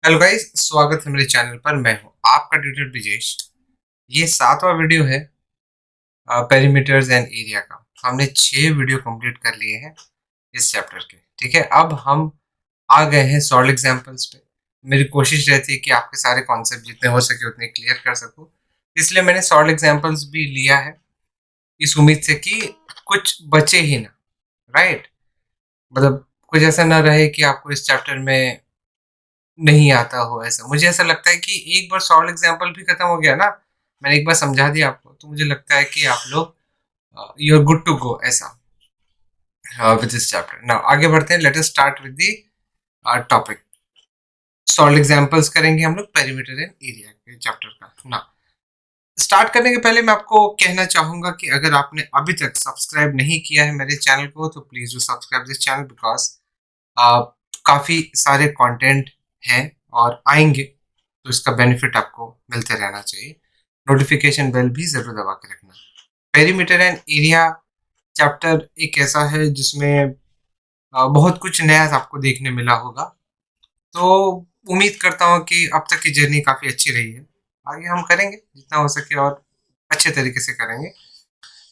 Hello guys, स्वागत है मेरे चैनल पर। मैं हूं आपका ट्यूटर ब्रिजेश। ये 7वां वीडियो है पेरीमीटर्स एंड एरिया का। हमने 6 वीडियो कंप्लीट कर लिए हैं इस चैप्टर के। ठीक है, अब हम आ गए हैं सॉल्व एग्जांपल्स पे। मेरी कोशिश रहती है कि आपके सारे कॉन्सेप्ट जितने हो सके उतने क्लियर कर सकूं, इसलिए मैंने सॉल्व एग्जांपल्स भी लिया है इस उम्मीद से कि कुछ बचे ही ना। राइट, मतलब कुछ ऐसा ना रहे कि आपको इस चैप्टर में नहीं आता हो। ऐसा मुझे ऐसा लगता है कि एक बार सॉल्व एग्जांपल भी खत्म हो गया ना, मैंने एक बार समझा दिया आपको, तो मुझे लगता है कि आप लोग you are good to go ऐसा विद दिस चैप्टर। नाउ आगे बढ़ते हैं। Let us start with the topic. Solve examples करेंगे हम लोग पेरीमीटर एंड एरिया के चैप्टर का। ना स्टार्ट करने के पहले मैं आपको कहना चाहूंगा कि अगर आपने अभी तक सब्सक्राइब नहीं किया है मेरे चैनल को, तो please do subscribe this channel, because काफी सारे कंटेंट हैं और आएंगे, तो इसका बेनिफिट आपको मिलते रहना चाहिए। नोटिफिकेशन बेल भी जरूर दबा के रखना। पेरीमीटर एंड एरिया चैप्टर एक ऐसा है जिसमें बहुत कुछ नया आपको देखने मिला होगा, तो उम्मीद करता हूँ कि अब तक की जर्नी काफ़ी अच्छी रही है। आगे हम करेंगे जितना हो सके और अच्छे तरीके से करेंगे।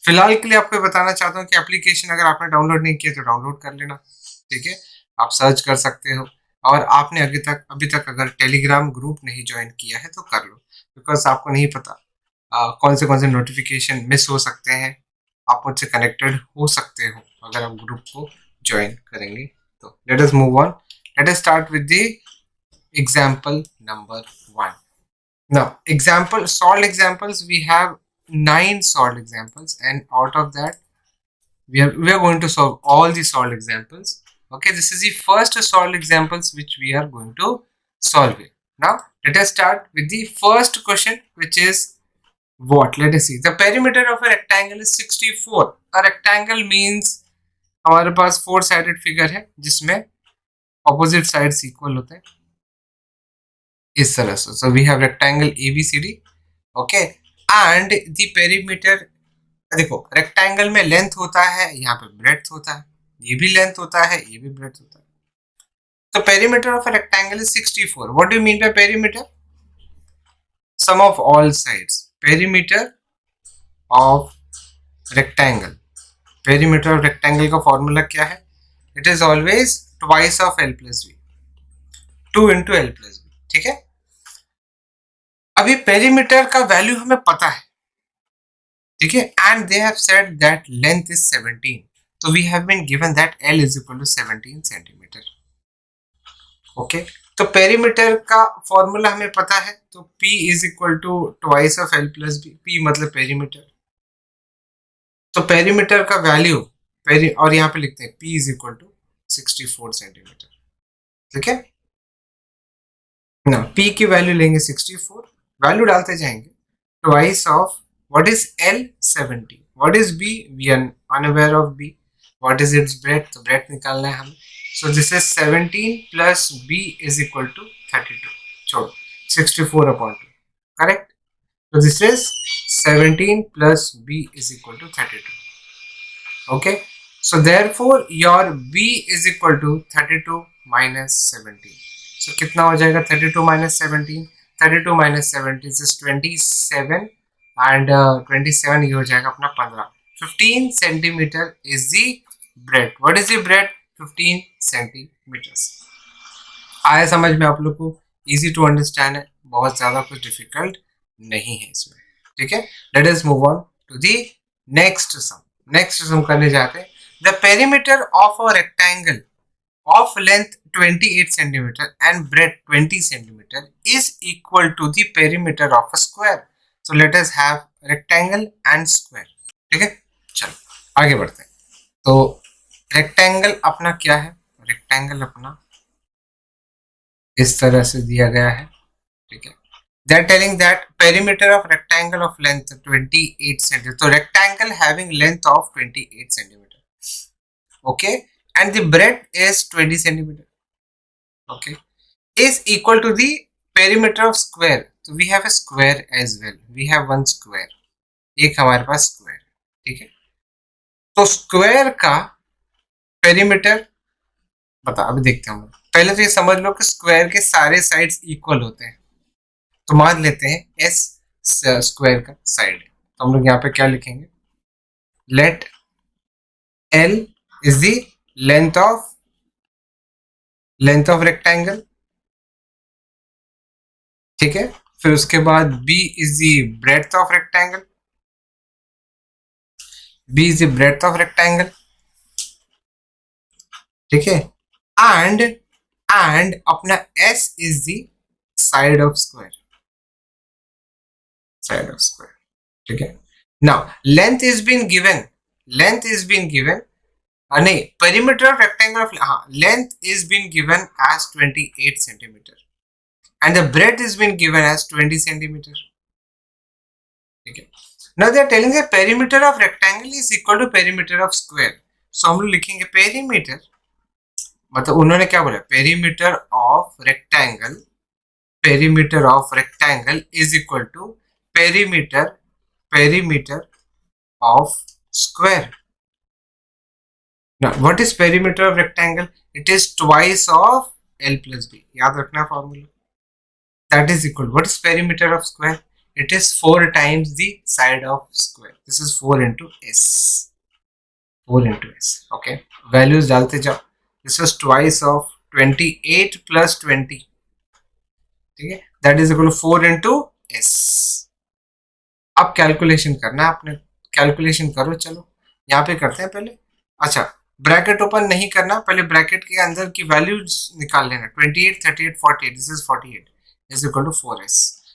फिलहाल के लिए आपको बताना चाहता हूँ कि एप्लीकेशन अगर आपने डाउनलोड नहीं किया तो डाउनलोड कर लेना। ठीक है, आप सर्च कर सकते हो। और आपने अभी तक अगर टेलीग्राम ग्रुप नहीं ज्वाइन किया है तो कर लो, बिकॉज आपको नहीं पता कौन से नोटिफिकेशन मिस हो सकते हैं। आप मुझसे कनेक्टेड हो सकते हो अगर आप ग्रुप को ज्वाइन करेंगे तो। Late us move on. Late us start with the example number 1। Now, solved examples, we have 9 solved examples, and out of that, we are going to solve all the solved examples. Okay, this is the first solved examples which we are going to solve it. Now, let us start with the first question, which is what? Let us see. The perimeter of a rectangle is 64. A rectangle means हमारे पास 4-sided figure है जिसमें opposite sides equal होते हैं इस तरह से। So we have rectangle ABCD, okay, and the perimeter। देखो, rectangle में लेंथ होता है, यहाँ पे ब्रेड्थ होता है, ये भी लेंथ होता है, ये भी ब्रेड्थ होता है। तो perimeter of a rectangle is 64। What do you mean by perimeter? Sum of all sides. Perimeter of rectangle, perimeter of rectangle का फॉर्मूला क्या है? It is always twice of L plus B, 2 into L plus B. ठीक है, अभी perimeter का value हमें पता है, ठीक है, and they have said that length is 17, तो we have been given that L is equal to 17 centimetre. Okay, तो पेरीमीटर का फॉर्मूला हमें पता है, तो P is equal to twice of L plus B. P मतलब पेरीमीटर, तो perimeter का वैल्यू और यहाँ पे लिखते हैं P is equal to 64 centimetre. ठीक है ना, P की वैल्यू लेंगे 64, वैल्यू डालते जाएंगे, twice of what is L? 70. What is B? We are unaware of B. What is its breadth? तो breadth निकालना है हमें। So this is 17 plus B is equal to 32. छोड़ो, 64 upon 2. Correct? So this is 17 plus B is equal to 32. Okay? So therefore your B is equal to 32 minus 17. So कितना हो जाएगा 32 minus 17? 32 minus 17 is 27 and 27 ये हो जाएगा अपना 15। 15 centimetre is the breadth. What is the breadth? 15 centimetres. आया समझ में आप लोग को? इजी टू अंडरस्टैंड है, बहुत ज्यादा कुछ डिफिकल्ट नहीं है इसमें। ठीक है, let us move on to the next sum. Next sum करने जाते हैं। The perimeter of a rectangle of length 28 centimeter and breadth 20 centimeter is equal to the perimeter of a square. So let us have rectangle and square. ठीक है, चलो आगे बढ़ते हैं। तो रेक्टेंगल अपना क्या है? रेक्टेंगल अपना इस तरह से दिया गया है। ठीक है, they are telling that perimeter of rectangle of length 28 centimeter. So rectangle having length of 28 centimeter. Okay, and the breadth is 20 centimeter. Okay, is equal to the perimeter of square. So we have a square as well. We have one square. एक हमारे पास square. ठीक है, तो square का perimeter बता, अभी देखते हैं हम। पहले तो ये समझ लो कि स्क्वायर के सारे साइड्स इक्वल होते हैं, तो मान लेते हैं एस स्क्वायर का साइड, तो हम लोग यहाँ पे क्या लिखेंगे, let L is the length of rectangle, ठीक है। फिर उसके बाद B is the breadth of rectangle, B is the breadth of rectangle, ठीक है। एंड अपना S is the side of square, side of square, ठीक है। Now length is been given नहीं, perimeter of rectangle of length is been given as 28 centimeter and the breadth is been given as 20 centimeter, ठीक है। now they are telling the perimeter of rectangle is equal to perimeter of square, so हम लोग लिखेंगे perimeter, मतलब उन्होंने क्या बोला, perimeter of rectangle is equal to perimeter of square. Now, what is perimeter of rectangle? It is twice of L plus B. याद रखना formula. That is equal. What is perimeter of square? It is 4 times the side of square. This is 4 into S. 4 into S. Okay. Values डालते जाओ. This was twice of 28 plus 20. ठीक है. That is equal to 4 into S. अब calculation करना है आपने. Calculation करो, चलो यहाँ पे करते हैं पहले. अच्छा, ब्रैकेट ओपन नहीं करना, पहले ब्रैकेट के अंदर की वैल्यूज निकाल लेना. 28, 38, 48, this is 48 is equal to 4s.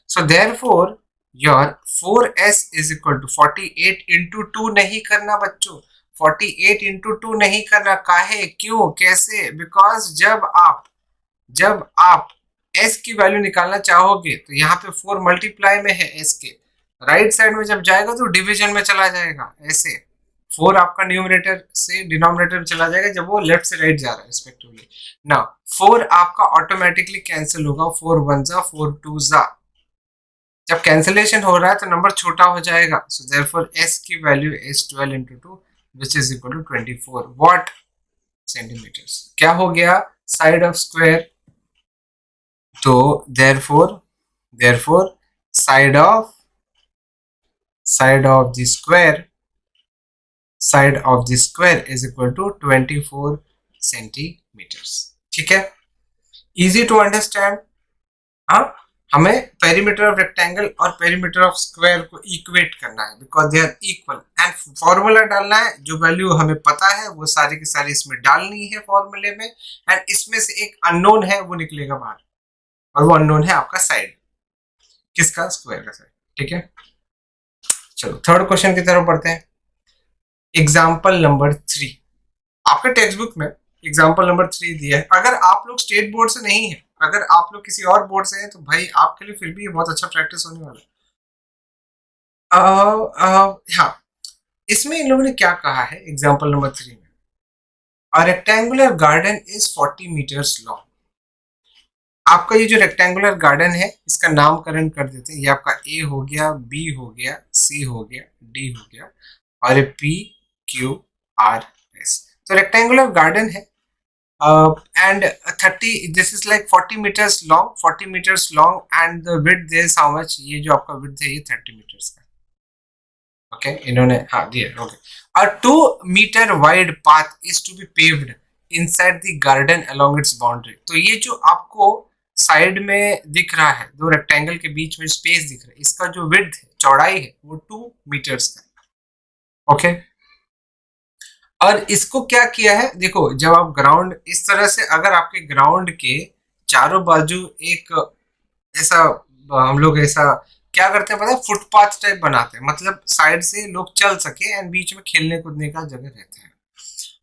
So therefore your 4s is equal to 48 into 2 नहीं करना बच्चों, 48 इंटू 2 नहीं करना. काहे, क्यों, कैसे? बिकॉज जब आप s की वैल्यू निकालना चाहोगे तो यहाँ पे 4 मल्टीप्लाई में है s के, राइट साइड में जब जाएगा तो डिवीजन में चला जाएगा. ऐसे 4 आपका न्यूमरेटर से डिनोमिनेटर में चला जाएगा जब वो लेफ्ट से राइट जा रहा है रिस्पेक्टिवली. नाउ 4 आपका ऑटोमेटिकली कैंसिल होगा, 4 1 जा 4 2 जा. जब कैंसिलेशन हो रहा है तो नंबर छोटा हो जाएगा. सो देयरफॉर s की value is 12 into 2 which is equal to 24 what centimetres. क्या हो गया, साइड ऑफ स्क्वायर. तो therefore side of the square is equal to 24 centimeters. ठीक है, easy to understand. हाँ, हमें पेरीमीटर ऑफ रेक्टेंगल और पेरीमीटर ऑफ स्क्वायर को इक्वेट करना है because they are equal and formula डालना है. जो वैल्यू हमें पता है वो सारी की सारी इसमें डालनी है फॉर्मूले में, एंड इसमें से एक अननोन है वो निकलेगा बाहर, और वो अननोन है आपका साइड, किसका, स्क्वायर का साइड. ठीक है, चलो थर्ड क्वेश्चन की तरफ बढ़ते हैं. एग्जाम्पल नंबर 3 आपके टेक्स्ट बुक में एग्जाम्पल नंबर 3 दिया है. अगर आप लोग स्टेट बोर्ड से नहीं है, अगर आप लोग किसी और बोर्ड से हैं तो भाई आपके लिए फिर भी ये बहुत अच्छा प्रैक्टिस होने वाला है. हाँ, इसमें इन लोगों ने क्या कहा है एग्जाम्पल नंबर 3 में, a rectangular garden is 40 metres long. आपका ये जो रेक्टेंगुलर गार्डन है इसका नामकरण कर देते हैं. ये आपका ए हो गया, बी हो गया, सी हो गया, डी हो गया, और ये पी क्यू आर एस. तो रेक्टेंगुलर गार्डन है and 30, this is like 40 meters long and the width is how much, ये जो आपका width है ये 30 meters का. ओके, इन्होंने हाँ दिया. Okay, a 2 meter wide path is to be paved inside the garden along its boundary. तो ये जो आपको साइड में दिख रहा है, दो रेक्टेंगल के बीच में स्पेस दिख रहा है, इसका जो विड्थ है, चौड़ाई है, वो 2 मीटर्स का. ओके, और इसको क्या किया है, देखो जब आप ग्राउंड इस तरह से, अगर आपके ग्राउंड के चारों बाजू एक ऐसा, हम लोग ऐसा क्या करते हैं पता है, फुटपाथ टाइप बनाते हैं, मतलब साइड से लोग चल सके एंड बीच में खेलने कूदने का जगह रहता है.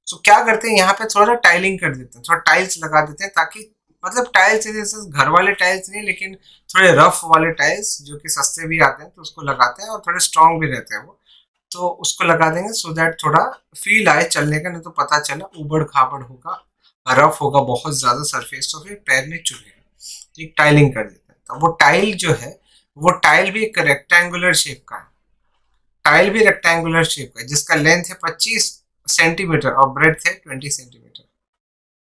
तो क्या करते हैं यहाँ पे थोड़ा टाइलिंग कर देते हैं, थोड़ा टाइल्स लगा देते हैं, ताकि मतलब टाइल्स जैसे घर वाले टाइल्स नहीं, लेकिन थोड़े रफ वाले टाइल्स जो कि सस्ते भी आते हैं, तो उसको लगाते हैं और थोड़े स्ट्रॉन्ग भी रहते हैं वो, तो उसको लगा देंगे सो दैट थोड़ा फील आए चलने का. नहीं तो पता चला उबड़ खाबड़ होगा, रफ होगा बहुत ज्यादा सरफेस, तो फिर पैर में चुभेगा. एक टाइलिंग कर देते हैं. तो वो टाइल जो है, वो टाइल भी एक रेक्टेंगुलर शेप का है, जिसका लेंथ है 25 सेंटीमीटर और ब्रेड्थ है 20 सेंटीमीटर.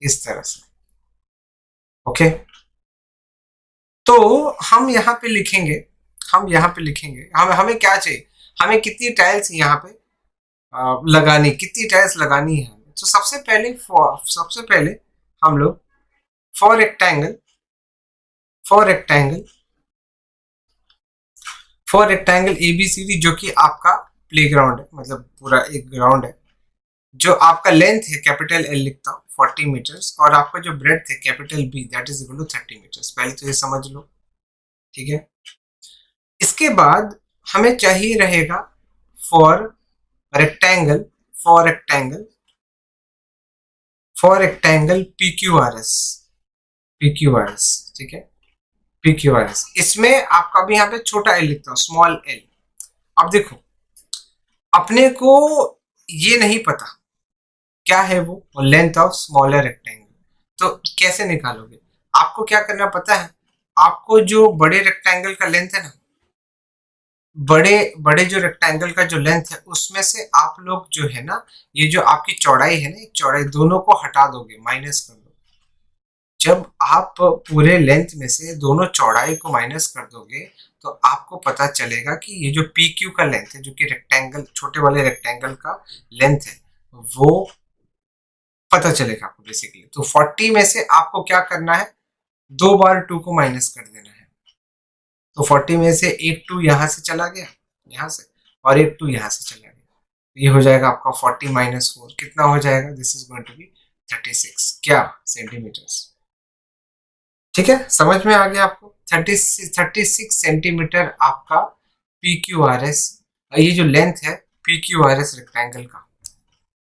इस तरह से ओके, तो हम यहाँ पे लिखेंगे, हम हमें क्या चाहिए, हमें कितनी टाइल्स यहाँ पे लगानी, कितनी टाइल्स लगानी है हमें। तो सबसे पहले हम लोग for rectangle for rectangle ABCD, जो कि आपका प्लेग्राउंड है, मतलब पूरा एक ग्राउंड है, जो आपका लेंथ है कैपिटल एल लिखता हूँ 40 मीटर्स, और आपका जो ब्रेड्थ है capital B that is equal to 30 metres. पहले तो ये समझ लो, ठीक है। इसके बाद हमें चाहिए रहेगा for rectangle for rectangle for rectangle P Q R S, ठीक है, पी क्यू आर एस। इसमें आपका भी यहाँ पे छोटा एल लिखता हूँ, स्मॉल एल। अब देखो, अपने को ये नहीं पता क्या है वो लेंथ ऑफ स्मॉलर रेक्टेंगल, तो कैसे निकालोगे? आपको क्या करना पता है, आपको जो बड़े रेक्टेंगल का लेंथ है ना, बड़े बड़े जो रेक्टेंगल का जो लेंथ है उसमें से आप लोग जो है ना, ये जो आपकी चौड़ाई है ना, चौड़ाई दोनों को हटा दोगे, माइनस कर दोगे। जब आप पूरे लेंथ में से दोनों चौड़ाई को माइनस कर दोगे तो आपको पता चलेगा कि ये जो पी क्यू का लेंथ है, जो कि रेक्टेंगल, छोटे वाले रेक्टेंगल का लेंथ है, वो पता चलेगा आपको बेसिकली। तो 40 में से आपको क्या करना है, 2 बार 2 को माइनस कर देना है। तो 40 में से एक 2 यहाँ से चला गया, यहाँ से, और एक 2 यहाँ से चला गया, ये हो जाएगा आपका 40 माइनस 4, कितना हो जाएगा, this is going to be 36 क्या सेंटीमीटर्स। ठीक है, समझ में आ गया आपको? 36 सेंटीमीटर आपका पी क्यू आर एस, ये जो लेंथ है P Q R S rectangle का।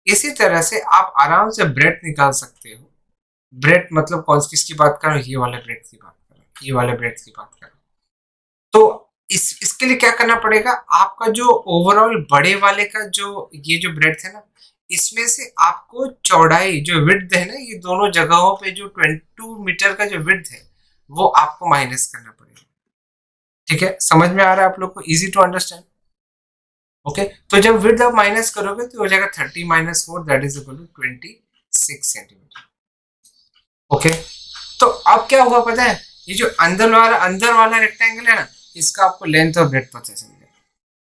इसी तरह से आप आराम से ब्रेड निकाल सकते हो। ब्रेड मतलब कौन किसकी बात कर रहा हूँ, ये वाले ब्रेड की बात कर रहा हूँ, ये वाले ब्रेड की बात कर रहा हूँ। तो इसके लिए क्या करना पड़ेगा, आपका जो ओवरऑल बड़े वाले का जो ये जो ब्रेड है ना, इसमें से आपको चौड़ाई जो विड्थ है ना, ये दोनों जगहों पे जो 22 मीटर का जो विड्थ है वो आपको माइनस करना पड़ेगा। ठीक है, समझ में आ रहा है आप लोग को? Easy to understand. ओके, तो जब विड्थ आप माइनस करोगे तो हो जाएगा 30 minus 4 that is equal to 26 centimetre. Okay, तो अब क्या हुआ पता है, ये जो अंदर वाला रेक्टेंगल है ना, इसका आपको लेंथ और ब्रेड्थ पता चल गया।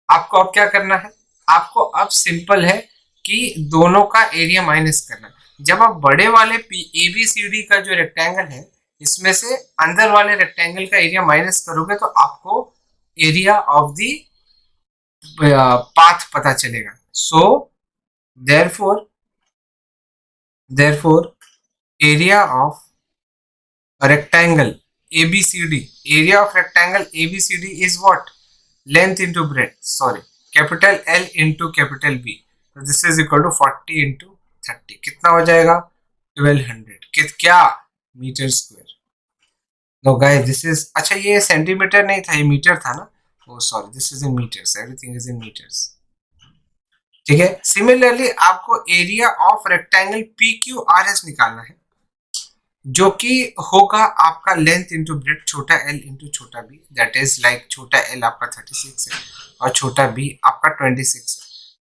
आपको अब क्या करना है, आपको अब सिंपल है कि दोनों का एरिया माइनस करना। जब आप बड़े वाले ए बी सी डी का जो रेक्टेंगल है, इसमें से अंदर वाले रेक्टेंगल का एरिया माइनस करोगे तो आपको एरिया ऑफ दी पाथ पता चलेगा। So therefore therefore area of rectangle ABCD, area of rectangle ABCD is what? Length into breadth, sorry, capital L into capital B. So this is equal to 40 into 30, कितना हो जाएगा 1200, क्या metre square. No guys, this is, अच्छा ये centimetre नहीं था, ये metre था ना, oh sorry, this is in metres, everything is in metres. ठीक है, सिमिलरली आपको area of rectangle P Q R S निकालना है, जो कि होगा आपका लेंथ इंटू ब्रेड, छोटा एल इंटू छोटा बी, दैट इज लाइक छोटा एल आपका 36 है और छोटा बी आपका 26 है।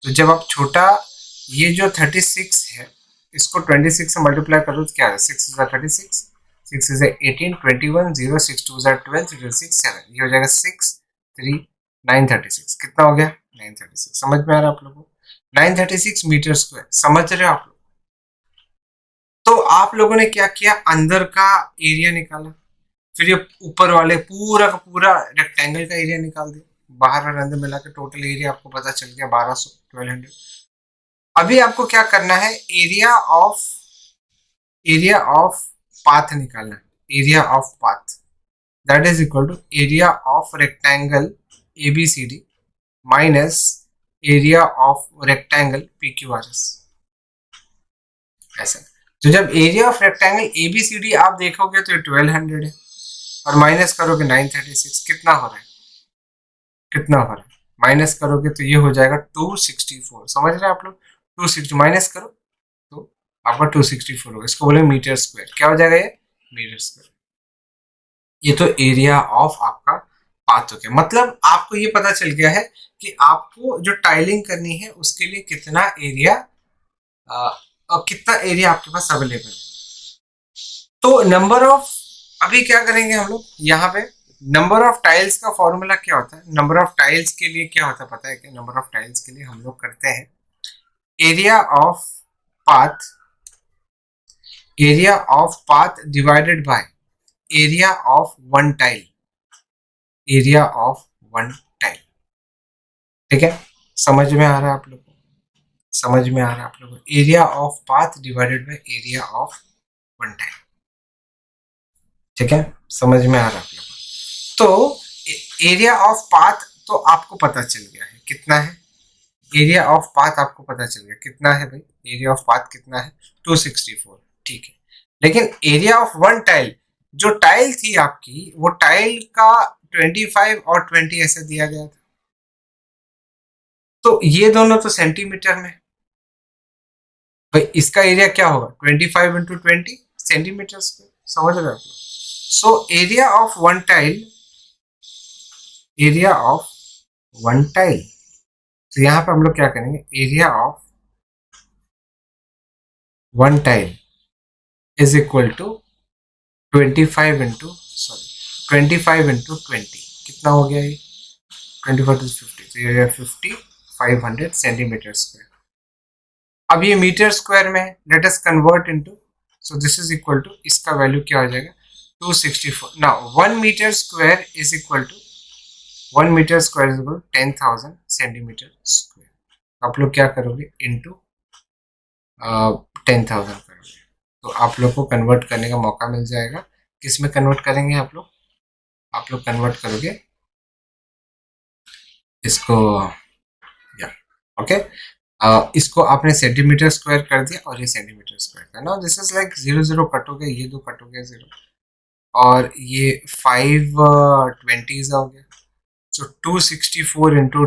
तो जब आप छोटा, ये जो 36 है इसको 26 से मल्टीप्लाई करो तो क्या है, 6 इज 36, 6 इज 18, 21, 0, 6 2 इज 12, 3 6 7, ये हो जाएगा 6 3 936, कितना हो गया 936। समझ में आ रहा है आप लोगों को? 936 मीटर स्क्वायर, समझ रहे हो आप लोग? तो आप लोगों ने क्या किया, अंदर का एरिया निकाला, फिर ये ऊपर वाले पूरा का पूरा रेक्टेंगल का एरिया निकाल दिया, बाहर और अंदर मिला के टोटल एरिया आपको पता चल गया 1200। अभी आपको क्या करना है, एरिया ऑफ पाथ निकालना है, area of path that is equal to area of rectangle ABCD minus area of rectangle PQRS, ऐसा। तो जब एरिया ऑफ रेक्टेंगल एबीसीडी आप देखोगे तो 1200 है, और माइनस करोगे 936, कितना हो रहा है, कितना हो रहा है, माइनस करोगे तो ये हो जाएगा 264। समझ रहे हैं आप लोग? 260 माइनस करो तो आपका 264 होगा, इसको बोले मीटर स्क्वायर, क्या हो जाएगा ये मीटर स्क्वायर। ये तो एरिया ऑफ आपका पाथ हो गया, मतलब आपको ये पता चल गया है कि आपको जो टाइलिंग करनी है उसके लिए कितना एरिया, कितना एरिया आपके पास अवेलेबल है। तो नंबर ऑफ, अभी क्या करेंगे हम लोग यहाँ पे, नंबर ऑफ टाइल्स का फॉर्मूला क्या होता है? नंबर ऑफ टाइल्स के लिए क्या होता है पता है क्या? नंबर ऑफ टाइल्स के लिए हम लोग करते हैं area of path, area of path divided by area of one tile, area of one tile. ठीक है, समझ में आ रहा है आप लोग को? समझ में आ रहा है आप लोग को? Area of path divided by area of one tile. ठीक है, समझ में आ रहा है आप लोग को? तो एरिया ऑफ पाथ तो आपको पता चल गया है कितना है, एरिया ऑफ पाथ आपको पता चल गया कितना है भाई, एरिया ऑफ पाथ कितना है? 264। ठीक है, लेकिन एरिया ऑफ वन टाइल, जो टाइल थी आपकी, वो टाइल का 25 और 20 ऐसे दिया गया था। तो ये दोनों तो सेंटीमीटर में, भाई इसका एरिया क्या होगा? 25 इंटू 20 सेंटीमीटर स्क्वायर। समझ रहे हो? So area of one tile, area of one tile, तो यहाँ पे हम लोग क्या करेंगे, area of one tile is equal to 25 into, sorry 25 into 20, कितना हो गया ये? 25 टू 50, तो ये 50, 500 सेंटीमीटर स्क्वायर। अब ये मीटर स्क्वायर में है, let us convert into, so this is equal to, इसका वैल्यू क्या हो जाएगा? 264। Now 1 metre square is equal to, 1 metre square is equal 10,000 centimetre square. आप लोग क्या करोगे? इनटू 10,000 करोगे, तो आप लोग को कन्वर्ट करने का मौका मिल जाएगा। किस में कन्वर्ट करेंगे आप लोग? आप लोग कन्वर्ट करोगे इसको, या ओके, इसको आपने सेंटीमीटर स्क्वायर कर दिया और ये सेंटीमीटर स्क्वायर का, ना दिस इज लाइक 0 0 कट हो गया, ये दो कट हो गया 0, और ये 5 20 हो गया। सो 264 इंटू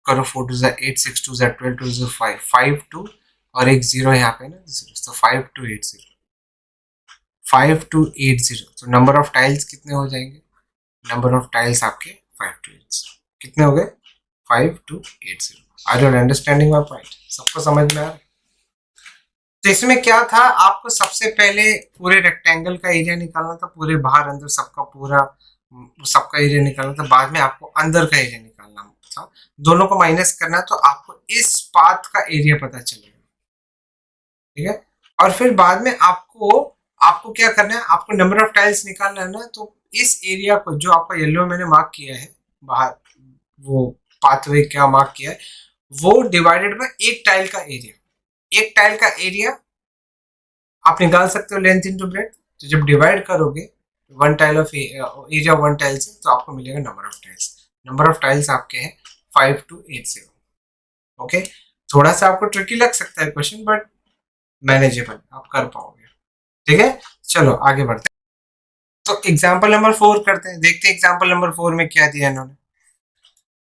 करो, 4 टू 8, 6 टू 12, 2 5, 5 2 और एक 0 यहाँ पे ना, तो 5280, 5280। तो नंबर ऑफ टाइल्स कितने हो जाएंगे? नंबर ऑफ टाइल्स आपके 5280 कितने हो गए? 5280। Are you understanding my point? सबको समझ में आ रहा है? तो इसमें क्या था, आपको सबसे पहले पूरे रेक्टेंगल का एरिया निकालना था, पूरे बाहर अंदर सबका पूरा, सबका एरिया निकालना था। बाद में आपको अंदर का एरिया निकालना था, दोनों को माइनस करना, तो आपको इस पाथ का एरिया पता चलेगा। ठीक है, और फिर बाद में आपको आपको क्या करना है, आपको नंबर ऑफ टाइल्स निकालना है ना, तो इस एरिया को जो आपका येलो मैंने मार्क किया है बाहर, वो पाथवे क्या मार्क किया है, वो डिवाइडेड बाय एक टाइल का एरिया, एक टाइल का एरिया आप निकाल सकते हो लेंथ इंटू ब्रेथ। तो जब डिवाइड करोगे one tile of area one tile से, तो आपको मिलेगा number of tiles. Number of tiles आपके हैं 5280। ओके, थोड़ा सा आपको ट्रिकी लग सकता है क्वेश्चन, बट मैनेजेबल, आप कर पाओगे। ठीक है, चलो आगे बढ़ते हैं। तो एग्जाम्पल नंबर 4 करते हैं, देखते हैं एग्जाम्पल नंबर 4 में क्या दिया इन्होंने।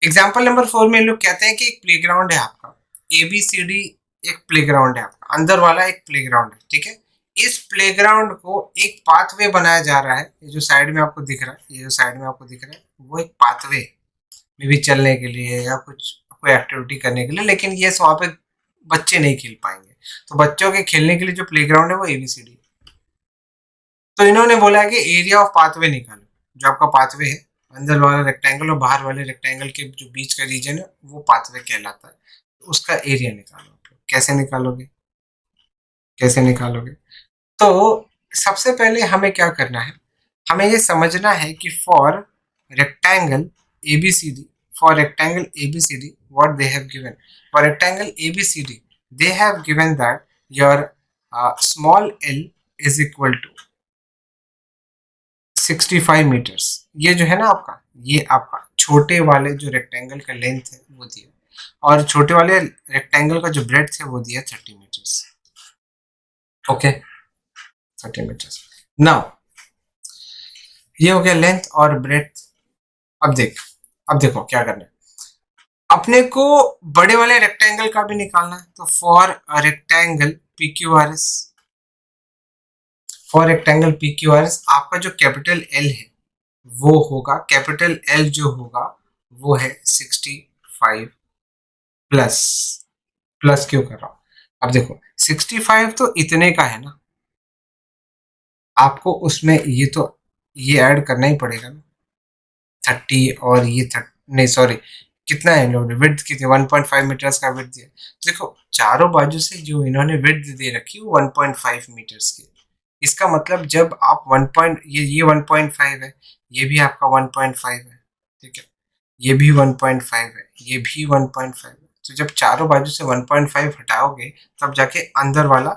एग्जाम्पल नंबर 4 में लोग कहते हैं कि एक प्लेग्राउंड है आपका, ABCD एक प्लेग्राउंड है आपका, अंदर वाला एक प्लेग्राउंड है। ठीक है, इस प्लेग्राउंड को एक पाथवे बनाया जा रहा है, ये जो साइड में आपको दिख रहा है, ये जो साइड में आपको दिख रहा है, वो एक पाथवे में भी चलने के लिए या कुछ कोई एक्टिविटी करने के लिए, लेकिन ये वहाँ पे बच्चे नहीं खेल पाएंगे। तो बच्चों के खेलने के लिए जो प्लेग्राउंड है वो ABCD। तो इन्होंने बोला है कि एरिया ऑफ पाथवे निकालो, जो आपका पाथवे है, अंदर वाला रेक्टेंगल और बाहर वाले रेक्टेंगल के जो बीच का रीजन है, वो पाथवे कहलाता है। तो उसका एरिया निकालो। कैसे निकालोगे? कैसे निकालोगे? तो सबसे पहले हमें क्या करना है, हमें ये समझना है कि for rectangle ABCD, for rectangle ABCD what they have given, for rectangle ABCD they have given that your small l is equal to 65 metres. ये जो है ना आपका, ये आपका छोटे वाले जो रेक्टेंगल का लेंथ है वो दिया, और छोटे वाले रेक्टेंगल का जो ब्रेड्थ है वो दिया 30 मीटर्स। Okay, 30 metres. नाउ ये हो गया लेंथ और ब्रेड्थ। अब देखो क्या करना है, अपने को बड़े वाले रेक्टेंगल का भी निकालना है। तो for rectangle PQRS, for rectangle PQRS आपका जो कैपिटल L है वो होगा, कैपिटल L जो होगा वो है 65 प्लस, प्लस क्यों कर रहा हूं, अब देखो 65 तो इतने का है ना, आपको उसमें ये ऐड करना ही पड़ेगा ना, 30 और ये 30, नहीं सॉरी, कितना है इन्होंने विड्थ कितनी 1.5 मीटर्स का विड्थ दिया। तो देखो चारों बाजू से जो इन्होंने विड्थ दे रखी है वो 1.5 मीटर्स की। इसका मतलब जब आप 1 पॉइंट ये 1.5 है, ये भी आपका 1.5 है, ठीक है, ये भी 1.5 है, ये भी 1.5 है। तो जब चारों बाजू से 1.5 हटाओगे तब जाके अंदर वाला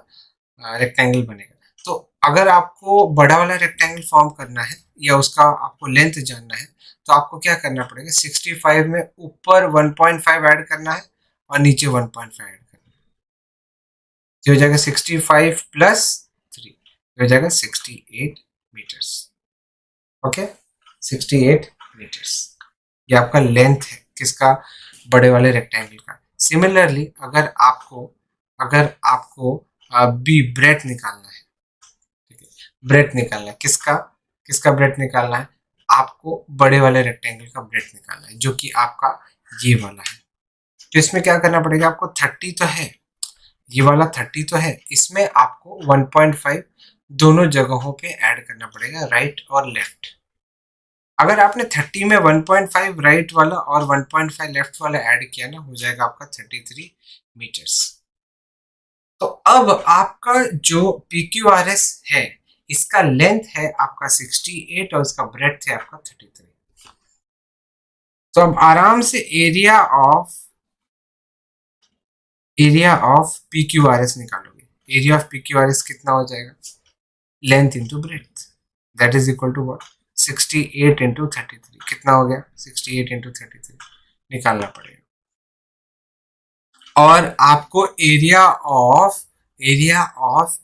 रेक्टेंगल बनेगा। तो अगर आपको बड़ा वाला रेक्टेंगल फॉर्म करना है या उसका आपको लेंथ जानना है तो आपको क्या करना पड़ेगा, 65 में ऊपर 1.5 ऐड करना है और नीचे 1.5 ऐड करना है। तो हो जाएगा 65 प्लस 3, हो जाएगा 68 मीटर्स। ओके, 68 मीटर्स ये आपका लेंथ है किसका, बड़े वाले रेक्टेंगल का। सिमिलरली अगर आपको बी ब्रेथ निकालना है, ठीक है, ब्रेथ निकालना है किसका, किसका ब्रेथ निकालना है, आपको बड़े वाले रेक्टेंगल का ब्रेथ निकालना है जो कि आपका ये वाला है। तो इसमें क्या करना पड़ेगा, आपको 30 तो है, ये वाला 30 तो है, इसमें आपको 1.5 दोनों जगहों पे ऐड करना पड़ेगा, राइट और लेफ्ट। अगर आपने 30 में 1.5 राइट वाला और 1.5 लेफ्ट वाला ऐड किया ना, हो जाएगा आपका 33 मीटर्स। तो अब आपका जो PQRS है, इसका लेंथ है आपका 68 और इसका ब्रेड्थ है आपका 33। तो अब आराम से एरिया ऑफ PQRS निकालोगे। एरिया ऑफ PQRS कितना हो जाएगा, length into breadth, that is equal to what, 68 into 33। कितना हो गया, 68 इंटू 33 निकालना पड़ेगा। और आपको एरिया ऑफ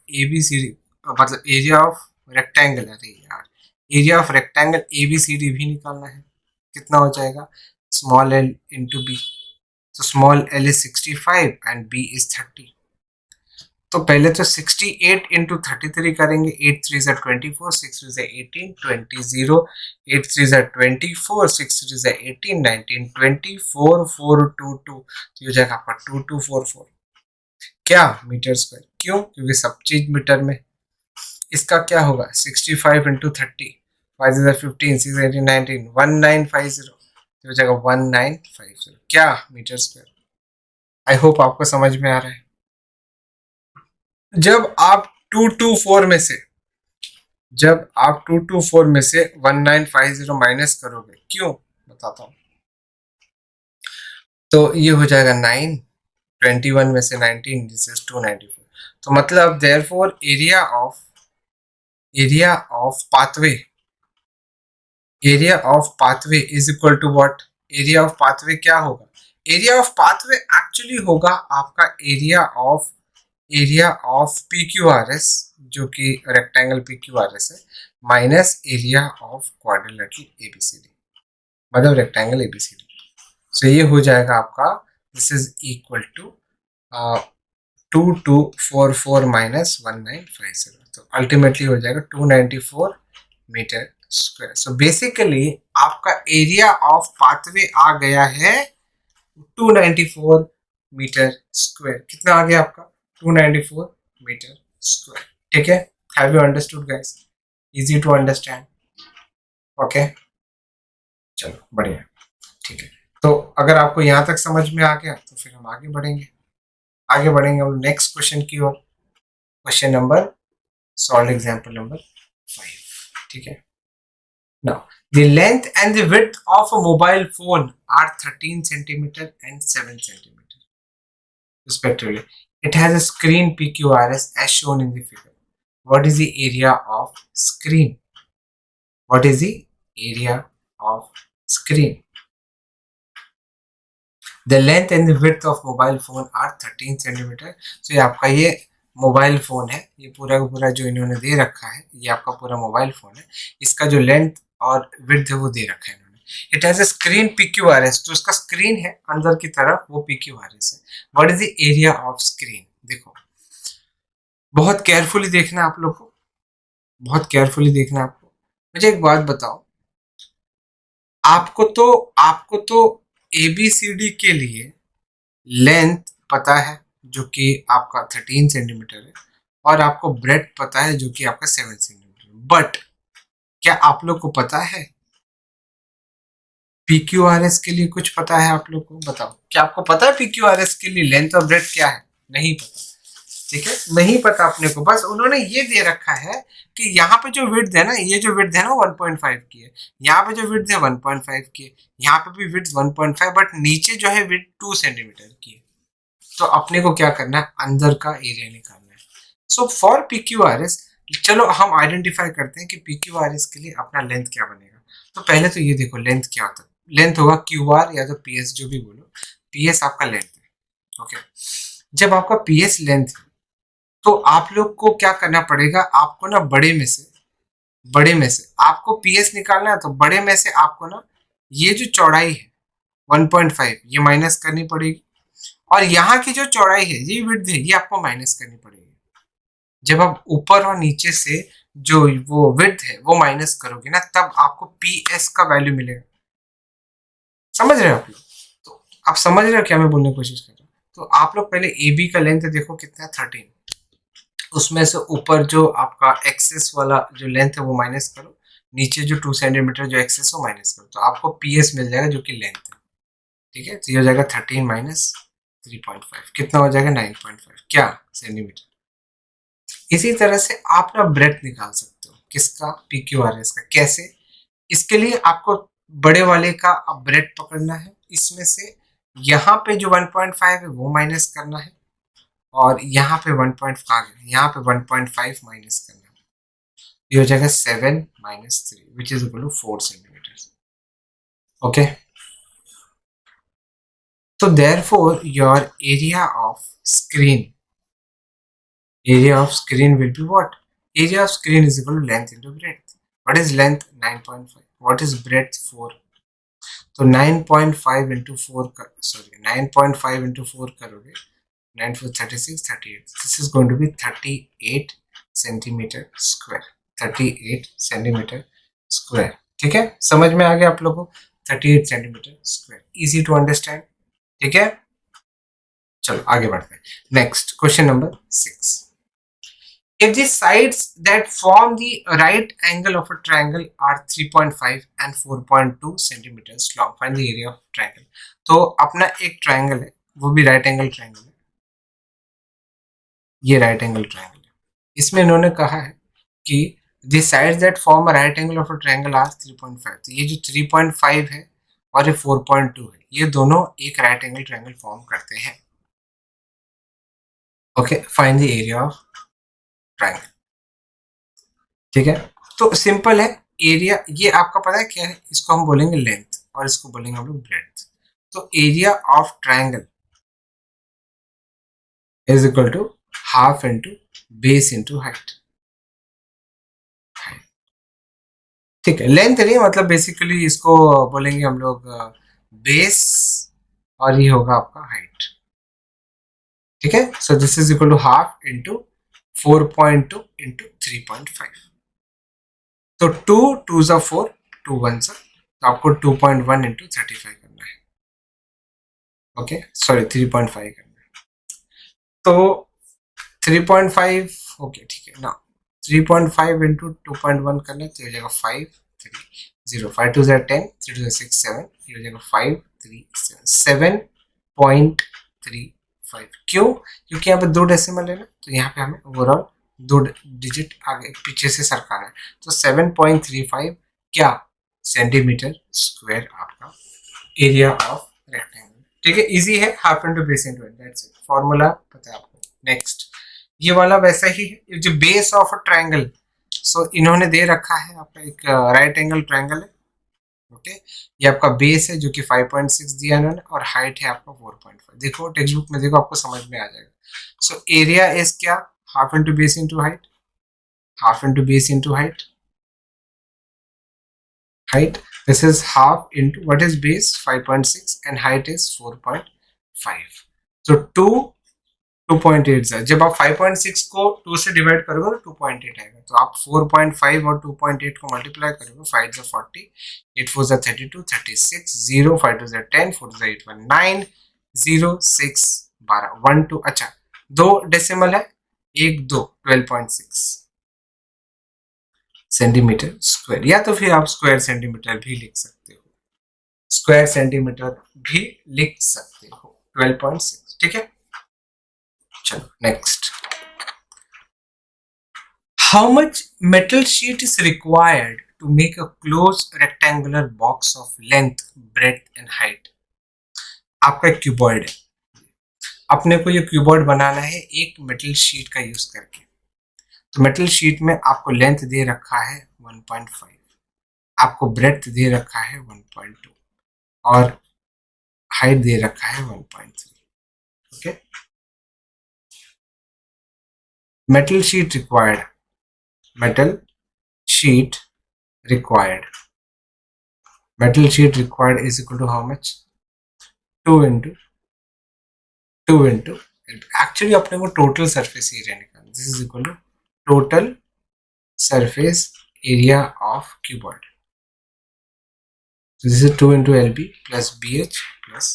ABCD, मतलब एरिया ऑफ रेक्टेंगल, अरे यार, एरिया ऑफ रेक्टेंगल ABCD भी निकालना है। कितना हो जाएगा, स्मॉल l इंटू बी। तो small l is 65 and b is 30। तो पहले तो 68 इंटू 33 करेंगे, 8 3 ज़ा 24, 6 3 ज़ा 18, 20 0, 8 3 ज़ा 24, 6 3 ज़ा 18, 19 20, 4 4 2 2, तो हो जाएगा आपका 2244 क्या मीटर स्क्वायर। क्यों, क्योंकि सब चीज मीटर में। इसका क्या होगा, 65 इंटू 30, 5 ज़ा 15, 6 18 19, 1950, तो हो जाएगा 1950 क्या मीटर स्क्वायर। आई होप आपको समझ में आ रहा है। जब आप 224 में से जब आप 224 में से 1950 माइनस करोगे, क्यों बताता हूँ, तो ये हो जाएगा 9, 21 में से 19, दिस इज 294। तो मतलब therefore area of pathway is equal to what, area of pathway क्या होगा, एरिया ऑफ पाथवे एक्चुअली होगा आपका एरिया ऑफ PQRS जो कि रेक्टेंगल PQRS है, minus area of quadrilateral ABCD, मतलब रेक्टेंगल ABCD। सो ये हो जाएगा आपका, this is equal to 2244 minus 1950, तो अल्टीमेटली हो जाएगा 294 मीटर स्क्वायर। सो बेसिकली आपका एरिया ऑफ पाथवे आ गया है 294 मीटर स्क्वायर। कितना आ गया आपका, 294 मीटर स्क्वायर। ठीक है, have you understood guys, easy to understand. Okay, चलो बढ़िया, ठीक है। तो अगर आपको यहाँ तक समझ में आ गया तो फिर हम आगे बढ़ेंगे हम नेक्स्ट क्वेश्चन की ओर। Question number, solve example number 5। ठीक है, now the length and the width of a mobile phone are 13 centimeter and 7 centimeter respectively. It has a screen PQRS as shown in the figure. What is the area of screen? What is the area of screen? The length and the width of mobile phone are 13 centimeter. So ये आपका ये mobile phone है, ये पूरा का पूरा जो इन्होंने दे रखा है, ये आपका पूरा मोबाइल फोन है। इसका जो लेंथ और विड्थ है वो दे रखा है इन्होंने। It has a screen PQRS, जो उसका स्क्रीन है अंदर की तरफ वो PQRS है। What is the area of screen, देखो बहुत केयरफुली देखना आप लोग को, बहुत केयरफुली देखना आपको। मुझे एक बात बताओ, आपको तो ABCD के लिए लेंथ पता है जो कि आपका 13 सेंटीमीटर है, और आपको ब्रेड पता है जो कि आपका 7 सेंटीमीटर। बट क्या आप लोग को पता है PQRS के लिए कुछ पता है आप लोग को? बताओ, क्या आपको पता है PQRS के लिए लेंथ और ब्रेड्थ क्या है? नहीं पता, ठीक है, नहीं पता अपने को। बस उन्होंने ये दे रखा है कि यहाँ पे जो विड्थ है ना, ये जो विड्थ है ना 1.5 की है, यहाँ पे जो विड्थ है 1.5 की है, यहाँ पे भी विड्थ 1.5, बट नीचे जो है विड्थ 2 सेंटीमीटर की है। तो अपने को क्या करना है, अंदर का एरिया निकालना है। सो फॉर PQRS, चलो हम आइडेंटिफाई करते हैं कि PQRS के लिए अपना लेंथ क्या बनेगा। तो पहले तो ये देखो लेंथ क्या होता है, लेंथ होगा QR या तो PS, जो भी बोलो, PS आपका लेंथ है। ओके, जब आपका PS लेंथ है तो आप लोग को क्या करना पड़ेगा, आपको ना बड़े में से आपको PS निकालना है। तो बड़े में से आपको ना ये जो चौड़ाई है 1.5 ये माइनस करनी पड़ेगी, और यहाँ की जो चौड़ाई है, ये विड्थ है, ये आपको माइनस करनी पड़ेगी। जब आप ऊपर और नीचे से जो वो विड्थ है वो माइनस करोगे ना, तब आपको PS का वैल्यू मिलेगा। समझ रहे हो आप लोग? तो आप समझ रहे हो क्या मैं बोलने की कोशिश कर रहा हूँ? तो आप लोग पहले AB का लेंथ देखो कितना है, 13। उसमें से ऊपर जो आपका एक्सेस वाला जो लेंथ है वो माइनस करो, नीचे जो 2 सेंटीमीटर जो एक्सेस हो माइनस करो, तो आपको PS मिल जाएगा जो कि लेंथ है। ठीक है, तो ये हो जाएगा 13 माइनस 3.5, कितना हो जाएगा 9.5 क्या सेंटीमीटर। इसी तरह से आप ना ब्रेथ निकाल सकते हो, किसका, PQRS का। कैसे? इसके लिए आपको बड़े वाले का ब्रेथ पकड़ना है, इसमें से यहाँ पे जो 1.5 है वो माइनस करना है, और यहाँ पे 1.5 यहाँ पे 1.5 माइनस करना है। ये हो जाएगा 7 minus 3 which is equal to 4 centimetre. Okay, तो therefore your area of screen will be what? Area of screen is equal to length into breadth. What is length? 9.5. What is breadth? 4. तो 9.5 into 4 9.5 into 4 करोगे, 9 4 36 38. This is going to be 38 centimeter square. 38 centimeter square. ठीक है, समझ में आ गया आप लोगों को? 38 centimeter square. Easy to understand. ठीक है, चलो आगे बढ़ते हैं। Next question number 6. If the sides that form the right angle of a triangle are 3.5 and 4.2 centimeters long, find the area of triangle. तो अपना एक ट्रायंगल है, वो भी राइट एंगल ट्रायंगल है, ये राइट एंगल ट्रायंगल है। इसमें इन्होंने कहा है कि the sides that form a right angle of a triangle are 3.5. तो ये जो 3.5 है और ये 4.2 है, ये दोनों एक राइट एंगल ट्रायंगल फॉर्म करते हैं। Okay, find the area of triangle. ठीक है, तो सिंपल है, एरिया ये आपका पता है क्या है, इसको हम बोलेंगे लेंथ और इसको बोलेंगे हम लोग ब्रेड्थ। तो area of triangle is equal to half into base into height. ठीक है, लेंथ नहीं, मतलब बेसिकली इसको बोलेंगे हम लोग बेस, और ये होगा आपका हाइट। ठीक है, so this is equal to half into 4.2 into 3.5। तो 2 2 ज़ा 4, 2 1 ज़ा, तो आपको 2.1 इंटू 35 करना है। ओके, सॉरी 3.5 करना है। तो 3.5, ओके ठीक है ना, 3.5 इंटू 2.1 करना है, तो हो जाएगा 5 3 0, 5 2 ज़ा 10, 3 2 ज़ा 6 7, ये हो जाएगा 5 3 7 7.35। क्यों? क्योंकि यहाँ पे 2 डेसिमल है ना, तो यहाँ पे हमें ओवरऑल 2 डिजिट आगे पीछे से सरकाना है। तो 7.35 क्या सेंटीमीटर स्क्वायर आपका एरिया ऑफ रेक्टेंगल। ठीक है, इजी है, half into base into height, that's it, formula पता है आपको। नेक्स्ट, ये वाला वैसा ही है, जो बेस ऑफ अ ट्रायंगल, सो इन्होंने दे रखा है आपका एक राइट एंगल ट्रायंगल है। ओके, ये आपका बेस है जो कि 5.6 दिया इन्होंने, और हाइट है आपका 4.5। देखो टेक्स्ट बुक में देखो, आपको समझ में आ जाएगा। सो एरिया इज क्या, half into base into height, half into base into height, height, this is half into what is base 5.6 and height is 4.5. so 2 2.8 है, जब आप 5.6 को 2 से डिवाइड करोगे तो 2.8 आएगा, तो आप 4.5 और 2.8 को मल्टीप्लाई करोगे, 5 ज़ा 40, 8 4 ज़ा 32, 36 0, 5 2 ज़ा 10, 4 2 ज़ा 8 1 9 0 6 12 1 2, अच्छा 2 डेसिमल है, 1 2 12.6, सेंटीमीटर स्क्वायर, या तो फिर आप स्क्वायर सेंटीमीटर भी लिख सकते हो, स्क्वायर सेंटीमीटर भी लिख सकते हो। 12.6, ठीक है। चलो next, how much metal sheet is required to make a close rectangular box of length, breadth and height. आपका एक क्यूबॉइड है, अपने को ये क्यूबॉइड बनाना है एक मेटल शीट का यूज करके। तो मेटल शीट में आपको लेंथ दे रखा है 1.5, आपको ब्रेथ दे रखा है 1.2 और हाइट दे रखा है 1.3। Okay, metal sheet required, metal sheet required, metal sheet required is equal to how much? 2 into actually अपने को टोटल सरफेस एरिया निकालना, this is equal to total surface area of cuboid. This is 2 into LB plus BH plus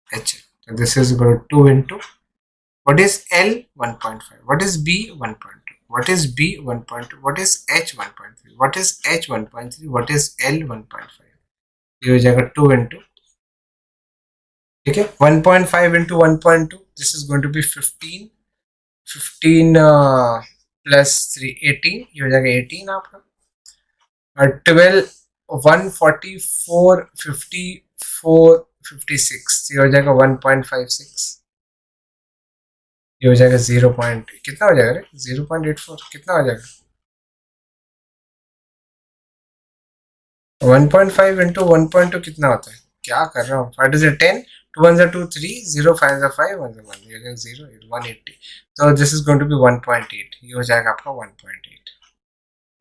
HL, so this is equal to 2 into what is L? 1.5, what is B? 1.2, what is B? 1.2, what is H? 1.3, what is H? 1.3, what is L? 1.5, ये हो जाएगा 2 into, ठीक है, 1.5 into 1.2, this is going to be 15 plus 3 18, ये हो जाएगा 18 आपका, और 12 144 54 56, ये हो जाएगा 1.56, ये हो जाएगा 0. कितना हो जाएगा रे? 0.84, कितना हो जाएगा? 1.5 into 1.2 कितना होता है? क्या कर रहा हूँ? 5 is 10, 2 1 2 3, 0 5 5, 1 1, ये हो जाएगा 0, 180, तो this is going to be 1.8, ये हो जाएगा आपका 1.8।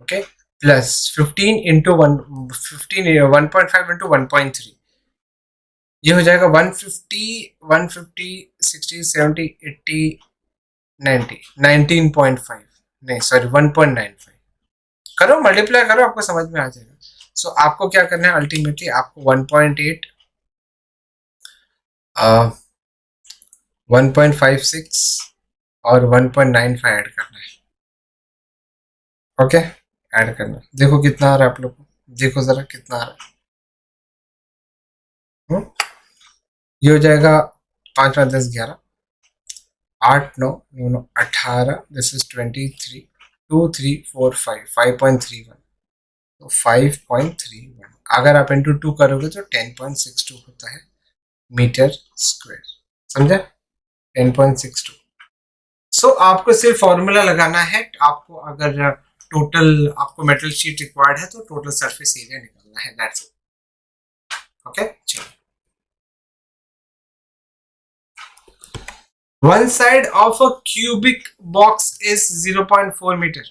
ओके, प्लस 15 into 1 15 1.5 into 1.3, ये हो जाएगा 150 150 60 70 80 90 19.5, नहीं सॉरी 1.95, करो मल्टीप्लाई करो, आपको समझ में आ जाएगा। सो आपको क्या करना है, अल्टीमेटली आपको 1.8 1.56 और 1.95 ऐड करना है। ओके, ऐड करना, देखो कितना आ रहा है आप लोग को, देखो जरा कितना आ रहा है। ये हो जाएगा 5 5 10 11 8 9 9 18, दिस इज 23 2 3 4 5 5.31, तो 5.31 अगर आप इंटू 2 करोगे तो 10.62 होता है मीटर स्क्वायर, समझा? 10.62। सो आपको सिर्फ फॉर्मूला लगाना है, आपको अगर टोटल आपको मेटल शीट रिक्वायर्ड है तो टोटल सरफेस एरिया निकालना है, दैट्स इट। ओके, चलो, one side of a cubic box is 0.4 metre.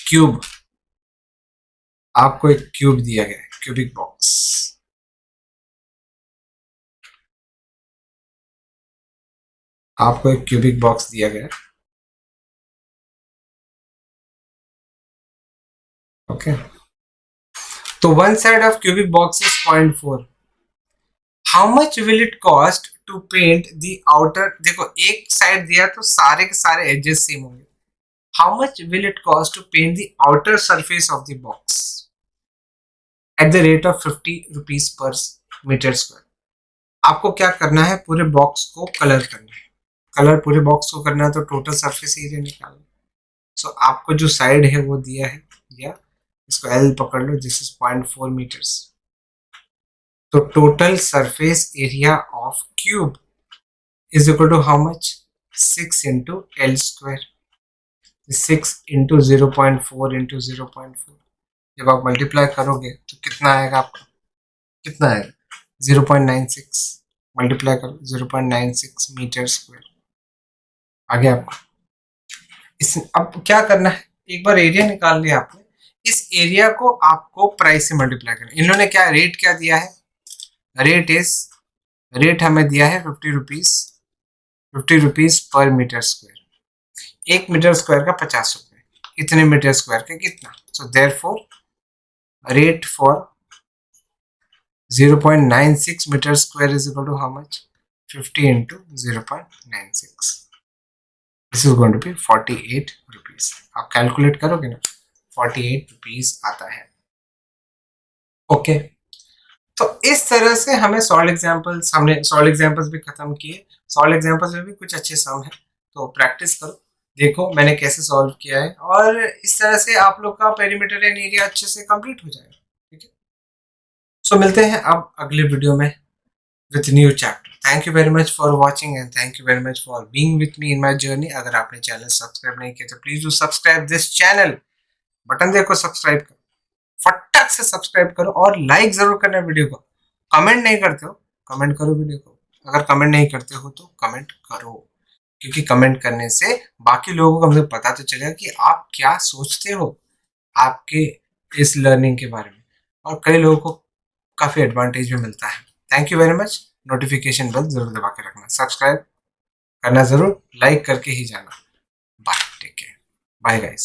Cube, आपको एक क्यूब दिया गया है, क्यूबिक बॉक्स, आपको एक क्यूबिक बॉक्स दिया गया है। ओके, तो one side of cubic box is 0.4, how much will it cost to paint the outer, देखो एक साइड दिया तो सारे के सारे एजेस सेम होंगे, how much will it cost to paint the outer surface of the box at the rate of 50 rupees per metre square. आपको क्या करना है, पूरे बॉक्स को कलर करना है, कलर पूरे बॉक्स को करना है, तो टोटल सरफेस एरिया निकालना। सो आपको जो साइड है वो दिया है, या इसको एल पकड़ लो, दिस इज 0.4 मीटर्स, तो total surface area of cube is equal to how much? 6 into L square, 6 into 0.4 into 0.4, जब आप मल्टीप्लाई करोगे तो कितना आएगा आपका, कितना आएगा? 0.96, मल्टीप्लाई करो 0.96 मीटर स्क्वायर आ गया आपको। इस अब क्या करना है, एक बार एरिया निकाल लिया आपने, इस एरिया को आपको प्राइस से मल्टीप्लाई करना। इन्होंने क्या रेट क्या दिया है, रेट हमें दिया है 50 rupees per metre square, 1 metre square का 50 रुपए, इतने मीटर स्क्वायर का कितना, so therefore rate for 0.96 meter square is equal to how much? 50 into 0.96. This is going to be 48 rupees. आप कैलकुलेट करोगे ना, 48 रुपीज आता है। ओके, तो इस तरह से हमें सॉल्व एग्जांपल्स, हमने सॉल्व एग्जांपल्स भी खत्म किए। सॉल्व एग्जांपल्स में भी कुछ अच्छे सम है, तो प्रैक्टिस करो, देखो मैंने कैसे सॉल्व किया है, और इस तरह से आप लोग का पेरीमीटर एंड एरिया अच्छे से कंप्लीट हो जाएगा। ठीक है, सो मिलते हैं अब अगले वीडियो में with new chapter. Thank you very much for watching and thank you very much for being with me in my journey. अगर आपने चैनल सब्सक्राइब नहीं किया तो please do subscribe this channel. Button देखो, सब्सक्राइब करो, फटाक से सब्सक्राइब करो, और लाइक जरूर करना वीडियो को। कमेंट नहीं करते हो, कमेंट करो वीडियो को। अगर कमेंट नहीं करते हो तो कमेंट करो, क्योंकि कमेंट करने से बाकी लोगों को मुझे पता तो चलेगा कि आप क्या सोचते हो आपके इस लर्निंग के बारे में, और कई लोगों को काफी एडवांटेज भी मिलता है। Thank you very much. Notification bell जरूर दबा के रखना, सब्सक्राइब करना जरूर, लाइक करके ही जाना। Bye, take care, bye guys.